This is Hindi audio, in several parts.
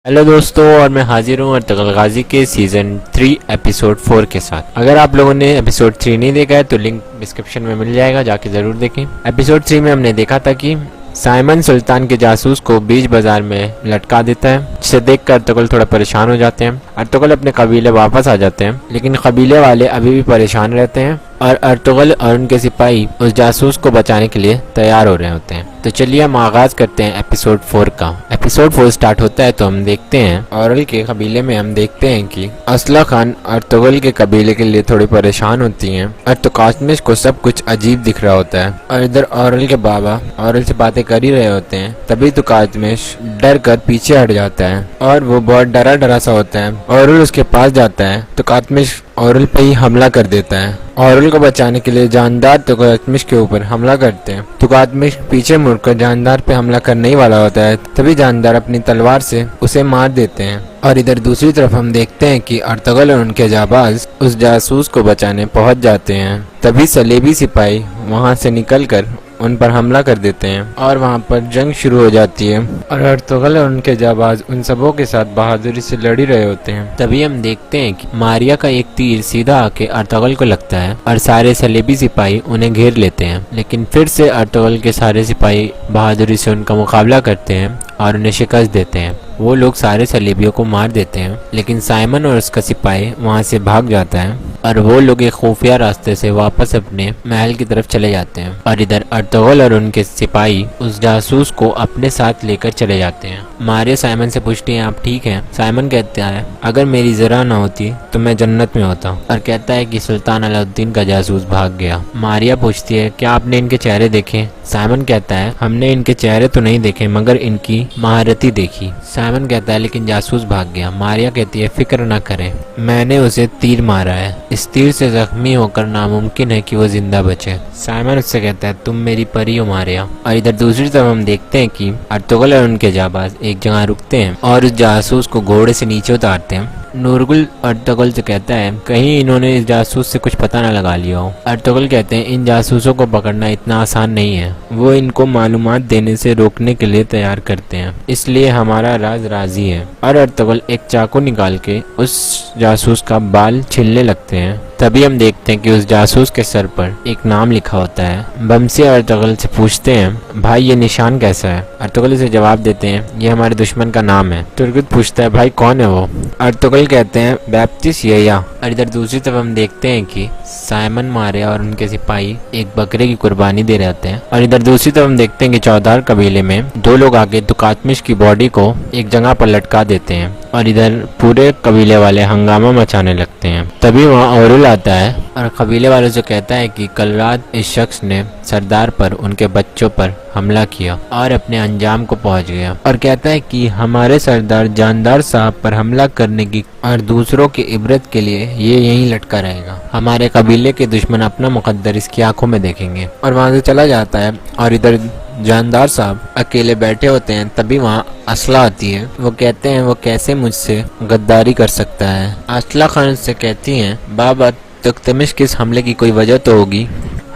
हेलो दोस्तों, और मैं हाजिर हूँ अर्तुगरुल गाजी के सीज़न 3 एपिसोड 4 के साथ। अगर आप लोगों ने एपिसोड 3 नहीं देखा है तो लिंक डिस्क्रिप्शन में मिल जाएगा, जाके ज़रूर देखें। एपिसोड 3 में हमने देखा था कि साइमन सुल्तान के जासूस को बीच बाजार में लटका देता है, जिसे देखकर अर्तुगरुल थोड़ा परेशान हो जाते हैं। अर्तुगरुल अपने कबीले वापस आ जाते हैं, लेकिन कबीले वाले अभी भी परेशान रहते हैं और अर्तुगरुल और उनके सिपाही उस जासूस को बचाने के लिए तैयार हो रहे होते हैं। तो चलिए हम आगाज करते हैं एपिसोड 4 का। एपिसोड 4 स्टार्ट होता है तो हम देखते हैं औरल के कबीले में हम देखते हैं कि असला खान अर्तुगरुल के कबीले के लिए थोड़ी परेशान होती हैं और तो कातमिश को सब कुछ अजीब दिख रहा होता है। और इधर औरल के बाबा औरल से बातें कर ही रहे होते हैं, तभी तो कातमिश डर कर पीछे हट जाता है और वो बहुत डरा डरा सा होता है। औरल उसके पास जाता है तो कातमिश औरल पे ही हमला कर देता है। औरल को बचाने के लिए जानदार तो कातमिश के ऊपर हमला करते हैं, तो कातमिश पीछे मुड़कर जानदार पे हमला करने ही वाला होता है, तभी जानदार अपनी तलवार से उसे मार देते हैं। और इधर दूसरी तरफ हम देखते हैं कि अर्तुगरुल और उनके जाबाज उस जासूस को बचाने पहुंच जाते हैं, तभी सलेबी सिपाही वहां से निकलकर उन पर हमला कर देते हैं और वहां पर जंग शुरू हो जाती है। और अर्तुगरुल और उनके जाबाज उन सबों के साथ बहादुरी से लड़ रहे होते हैं। तभी हम देखते हैं कि मारिया का एक तीर सीधा आके अर्तुगरुल को लगता है और सारे सलेबी सिपाही उन्हें घेर लेते हैं, लेकिन फिर से अर्तुगरुल के सारे सिपाही बहादुरी से उनका मुकाबला करते हैं और उन्हें शिकस्त देते हैं। वो लोग सारे सलेबियों को मार देते हैं, लेकिन साइमन और उसका सिपाही वहां से भाग जाता है और वो लोग एक खुफिया रास्ते से वापस अपने महल की तरफ चले जाते हैं। और इधर अर्तुगरुल और उनके सिपाही उस जासूस को अपने साथ लेकर चले जाते हैं। मारिया साइमन से पूछती है, आप ठीक हैं? साइमन कहता है, अगर मेरी जरा ना होती तो मैं जन्नत में होता, और कहता है कि सुल्तान अलाउद्दीन का जासूस भाग गया। मारिया पूछती है, क्या आपने इनके चेहरे देखे? साइमन कहता है, हमने इनके चेहरे तो नहीं देखे, मगर इनकी महारती देखी। साइमन कहता है, लेकिन जासूस भाग गया। मारिया कहती है, फिक्र ना करें, मैंने उसे तीर मारा है, इस तीर से जख्मी होकर नामुमकिन है कि वो जिंदा बचे। साइमन उससे कहता है, तुम मेरी परी हो मारिया। और इधर दूसरी तरफ हम देखते हैं कि अर्तुगरुल और उनके जाबाज एक जगह रुकते हैं और उस जासूस को घोड़े से नीचे उतारते हैं। नूरगुल अर्तुगरुल से कहता है, कहीं इन्होंने इस जासूस से कुछ पता न लगा लिया हो। अर्तुगरुल कहते हैं, इन जासूसों को पकड़ना इतना आसान नहीं है, वो इनको मालूमात देने से रोकने के लिए तैयार करते हैं, इसलिए हमारा राज राजी है। और अर्तुगरुल एक चाकू निकाल के उस जासूस का बाल छीलने लगते हैं। तभी हम देखते हैं कि उस जासूस के सर पर एक नाम लिखा होता है। बमसी अर्तुगरुल से पूछते हैं, भाई ये निशान कैसा है? अर्तुगरुल इसे जवाब देते हैं, ये हमारे दुश्मन का नाम है। तुर्गुत पूछता है, भाई कौन है वो? अर्तुगरुल कहते हैं, बैप्टिस्ट यया। और इधर दूसरी तरफ हम देखते हैं कि साइमन मारिया और उनके सिपाही एक बकरे की कुर्बानी दे रहे होते हैं। और इधर दूसरी तरफ हम देखते हैं कि चौधार कबीले में दो लोग आके तुकातमिश की बॉडी को एक जगह पर लटका देते हैं और इधर पूरे कबीले वाले हंगामा मचाने लगते हैं। तभी वहाँ औरुल आता है और कबीले वालों से कहता है कि कल रात इस शख्स ने सरदार पर, उनके बच्चों पर हमला किया और अपने अंजाम को पहुंच गया, और कहता है कि हमारे सरदार जानदार साहब पर हमला करने की और दूसरों की इबरत के लिए ये यहीं लटका रहेगा। हमारे कबीले के दुश्मन अपना मुकद्दर इसकी आंखों में देखेंगे। और वहां से चला जाता है। और इधर जानदार साहब अकेले बैठे होते हैं, तभी वहाँ असला आती है। वो कहते हैं, वो कैसे मुझसे गद्दारी कर सकता है? असला खान से कहती हैं, बाबा तुकतमिश किस हमले की कोई वजह तो होगी,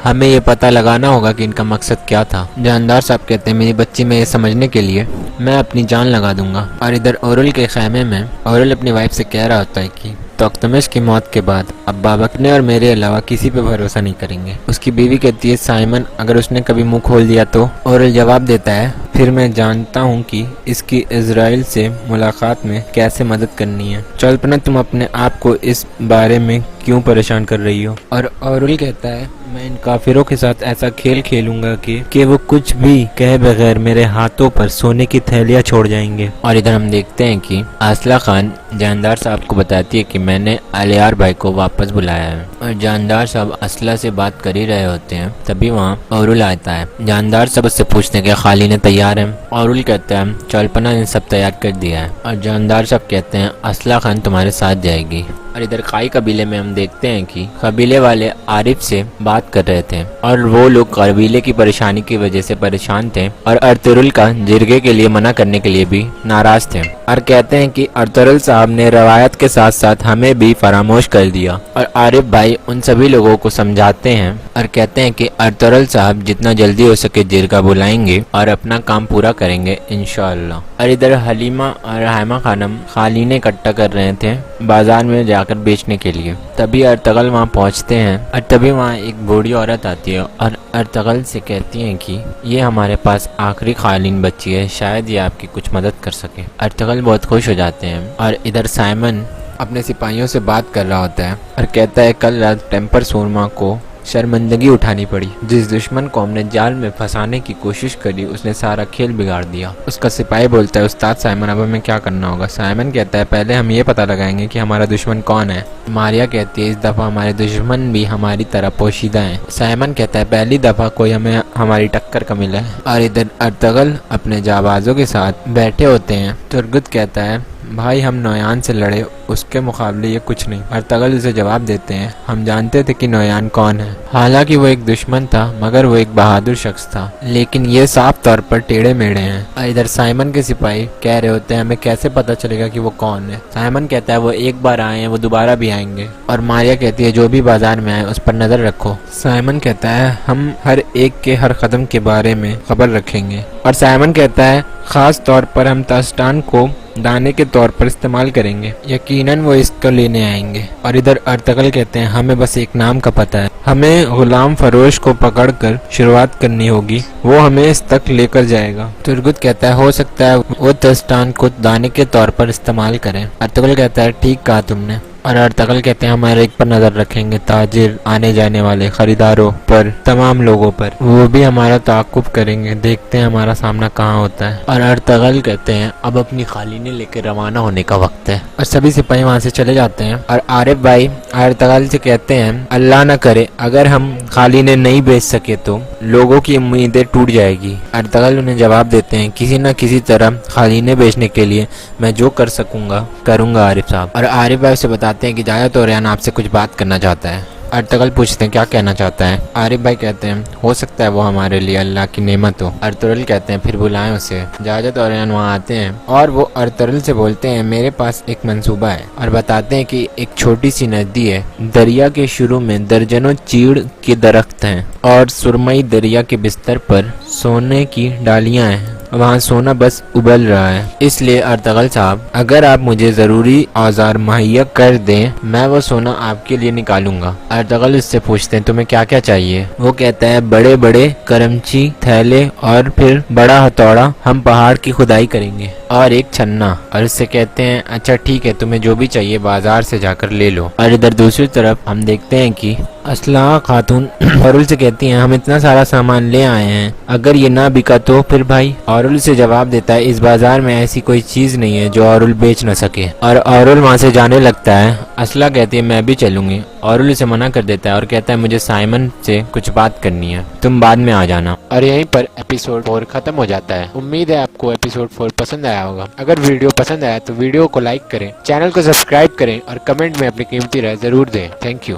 हमें ये पता लगाना होगा कि इनका मकसद क्या था। जानदार साहब कहते हैं, मेरी बच्ची में ये समझने के लिए मैं अपनी जान लगा दूंगा। और इधर औरुल के खैमे में औरुल अपनी वाइफ से कह रहा होता है कि तुकतमिश की मौत के बाद अब बाबकने और मेरे अलावा किसी पे भरोसा नहीं करेंगे। उसकी बीवी कहती है, साइमन अगर उसने कभी मुंह खोल दिया तो? औरुल जवाब देता है, फिर मैं जानता हूँ कि इसकी इजराइल से मुलाकात में कैसे मदद करनी है। चलपना तुम अपने आप को इस बारे में क्यों परेशान कर रही हो? और औरुल कहता है, मैं इन काफिरों के साथ ऐसा खेल खेलूंगा कि वो कुछ भी कहे बगैर मेरे हाथों पर सोने की थैलियां छोड़ जाएंगे। और इधर हम देखते हैं कि असला खान जानदार साहब को बताती है कि मैंने अलियार भाई को वापस बुलाया है। और जानदार साहब असला से बात कर ही रहे होते हैं, तभी वहाँ औरुल आता है। जानदार साहब उससे पूछते हैं कि खाली ने तैयार है? औरुल कहता है, चलपना ने सब तैयार कर दिया है। और जानदार साहब कहते हैं, असला खान तुम्हारे साथ जाएगी। और इधर काई कबीले में हम देखते हैं कि कबीले वाले आरिफ से बात कर रहे थे और वो लोग कबीले की परेशानी की वजह से परेशान थे और अर्तुगरुल का जिरगे के लिए मना करने के लिए भी नाराज थे। और कहते हैं कि अर्तुगरुल साहब ने रवायत के साथ साथ हमें भी फरामोश कर दिया। और आरिफ भाई उन सभी लोगों को समझाते हैं और कहते हैं कि अर्तुगरुल साहब जितना जल्दी हो सके जिरगा बुलाएंगे और अपना काम पूरा करेंगे इंशाअल्लाह। और इधर हलीमा और हाइमा खानम खालीने इकट्ठा कर रहे थे बाजार में जाकर बेचने के लिए। तभी अर्तुगरुल वहाँ पहुँचते हैं और तभी वहाँ एक बूढ़ी औरत आती है और अर्तुगरुल से कहती हैं कि ये हमारे पास आखिरी खालीन बची है, शायद ये आपकी कुछ मदद कर सके। अर्तुगरुल बहुत खुश हो जाते हैं। और इधर साइमन अपने सिपाहियों से बात कर रहा होता है और कहता है कल रात टेम्पर सूरमा को शर्मिंदगी उठानी पड़ी। जिस दुश्मन को हमने जाल में फंसाने की कोशिश करी उसने सारा खेल बिगाड़ दिया। उसका सिपाही बोलता है उस्ताद साइमन अब हमें क्या करना होगा। साइमन कहता है पहले हम ये पता लगाएंगे कि हमारा दुश्मन कौन है। मारिया कहती है इस दफा हमारे दुश्मन भी हमारी तरह पोशीदा हैं। साइमन कहता है पहली दफा कोई हमें हमारी टक्कर का मिला है। और इधर अर्तुगरुल अपने जाबाजों के साथ बैठे होते हैं। तुर्गुत कहता है भाई हम नौयान से लड़े उसके मुकाबले ये कुछ नहीं। अर्तुगरुल उसे जवाब देते हैं हम जानते थे कि नौयान कौन है, हालांकि वो एक दुश्मन था मगर वो एक बहादुर शख्स था, लेकिन ये साफ तौर पर टेढ़े मेढ़े हैं। और इधर साइमन के सिपाही कह रहे होते हैं हमें कैसे पता चलेगा कि वो कौन है। साइमन कहता है वो एक बार आए हैं वो दोबारा भी आएंगे। और मारिया कहती है जो भी बाजार में आए उस पर नजर रखो। साइमन कहता है हम हर एक के हर कदम के बारे में खबर रखेंगे। और साइमन कहता है खास तौर पर हम तास्टान को दाने के तौर पर इस्तेमाल करेंगे, यकीनन वो इसको लेने आएंगे। और इधर अर्तुगरुल कहते हैं हमें बस एक नाम का पता है, हमें गुलाम फरोश को पकड़कर शुरुआत करनी होगी, वो हमें इस तक लेकर जाएगा। तुर्गुत कहता है हो सकता है वो तास्टान को दाने के तौर पर इस्तेमाल करें। अर्तुगरुल कहता है ठीक कहा तुमने। और अर्तुगरुल कहते हैं हमारे एक पर नजर रखेंगे, ताजिर, आने जाने वाले खरीदारों पर, तमाम लोगों पर, वो भी हमारा ताकुब करेंगे, देखते हैं हमारा सामना कहाँ होता है। और अर्तुगरुल कहते हैं अब अपनी खालीने लेकर रवाना होने का वक्त है। और सभी सिपाही वहाँ से चले जाते हैं। और आरिफ भाई अर्तुगरुल से कहते हैं अल्लाह न करे अगर हम खालीने नहीं बेच सके तो लोगों की उम्मीदें टूट जाएगी। अर्तुगरुल उन्हें जवाब देते हैं किसी न किसी तरह खालीने बेचने के लिए मैं जो कर सकूंगा करूंगा आरिफ साहब। और आरिफ भाई से बताते हैं कि जायद तोरियान आपसे कुछ बात करना चाहता है। अर्तुगरुल पूछते हैं क्या कहना चाहता है। आरिफ भाई कहते हैं हो सकता है वो हमारे लिए अल्लाह की नेमत हो। अर्तुगरुल कहते हैं फिर बुलाएं उसे। जायद तोरियान वहाँ आते हैं और वो अर्तुगरुल से बोलते हैं मेरे पास एक मंसूबा है। और बताते हैं कि एक छोटी सी नदी है, दरिया के शुरू में दर्जनों चीड़ के दरख्त हैं और सुरमई दरिया के बिस्तर पर सोने की डालियां हैं, वहाँ सोना बस उबल रहा है। इसलिए अर्तुगरुल साहब अगर आप मुझे जरूरी औजार मुहैया कर दें मैं वो सोना आपके लिए निकालूंगा। अर्तुगरुल इससे पूछते हैं तुम्हें क्या क्या चाहिए। वो कहता है बड़े बड़े करमची थैले और फिर बड़ा हथौड़ा, हम पहाड़ की खुदाई करेंगे, और एक छन्ना। और इससे कहते हैं अच्छा ठीक है तुम्हें जो भी चाहिए बाजार से जाकर ले लो। और इधर दूसरी तरफ हम देखते हैं कि असला खातून औरुल से कहती हैं हम इतना सारा सामान ले आए हैं, अगर ये ना बिका तो फिर भाई। औरुल से जवाब देता है इस बाजार में ऐसी कोई चीज नहीं है जो औरुल बेच न सके। और औरुल वहाँ से जाने लगता है। असला कहती है मैं भी चलूंगी। औरुल इसे मना कर देता है और कहता है मुझे साइमन से कुछ बात करनी है, तुम बाद में आ जाना। और यहीं पर एपिसोड 4 खत्म हो जाता है। उम्मीद है आपको एपिसोड 4 पसंद आया होगा। अगर वीडियो पसंद आया तो वीडियो को लाइक करें, चैनल को सब्सक्राइब करें और कमेंट में अपनी कीमती राय जरूर दें। Thank you.